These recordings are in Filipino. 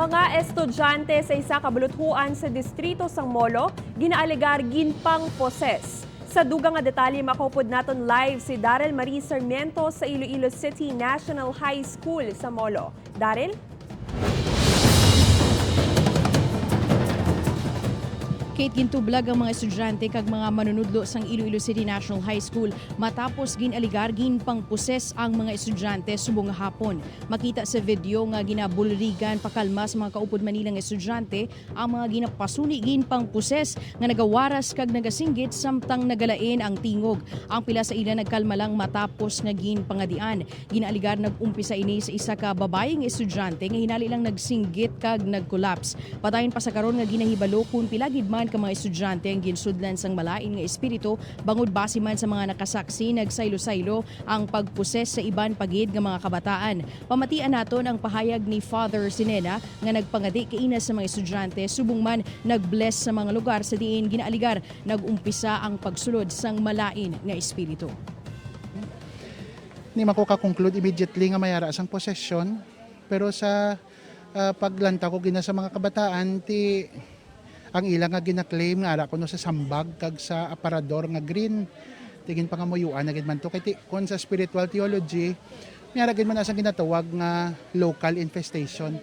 Mga estudyante sa isa ka buluthuan sa distrito sang Molo, gina-alegar ginpang poses. Sa dugang nga detalye makupod naton live si Daryl Marie Sarmiento sa Iloilo City National High School sa Molo. Daryl? Kate, gintublag ang mga estudyante kag mga manunudlo sang Iloilo City National High School matapos ginaligar ginpang poses ang mga estudyante subong nga hapon. Makita sa video nga ginabulrigan pakalma sa mga kaupod Manilang estudyante ang mga ginapasuni ginpang poses nga nagawaras kag nagasinggit samtang nagalain ang tingog. Ang pila sa ila nagkalma lang matapos nga ginpangadian. Ginaligar nagumpisa ini sa isa ka babaeng estudyante nga hinali lang nagsinggit kag nagkolaps. Patayon pa sa karon nga ginahibalo kung pila gid man ka mga estudyante ang ginsudlan sang malin nga espiritu bangod base man sa mga nakasaksi nagsaylo-saylo ang pagposes sa iban pagid nga mga kabataan. Pamatian naton ang pahayag ni Father Sinena nga nagpangadi kaina sa mga estudyante subong man nagbless sa mga lugar sa diin ginaaligar nagumpisa ang pagsulod sang malain nga espiritu. Ni mako-conclude immediately nga mayara sang possession pero sa paglanta ko gina sa mga kabataan ti ang ilang nga gina-claim nga ara kuno sa sambag kag sa aparador nga green tigin pangamuyuan na gid man to kay kon sa spiritual theology mayara gid man asang ginatawag nga local infestation.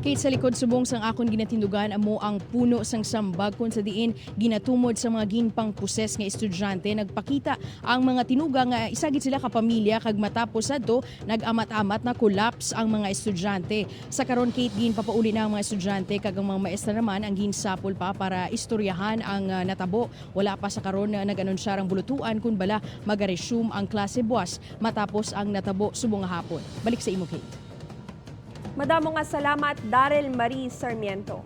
Kate, sa likod subong sang akon ginatindugan amo ang puno sang sambag kung sa diin ginatumod sa mga ginpang puses nga estudyante. Nagpakita ang mga tinuga nga isagit sila ka pamilya kag matapos adto nag-amat-amat na collapse ang mga estudyante. Sa karon, Kate, ginpapauli na ang mga estudyante kag ang mga maestra naman ang ginsapol pa para istoryahan ang natabo. Wala pa sa karon na nag-anunsar ang bulutuan kun bala mag-resume ang klase buwas matapos ang natabo subong nga hapon. Balik sa imo, Kate. Madamo nga salamat, Daryl Marie Sarmiento.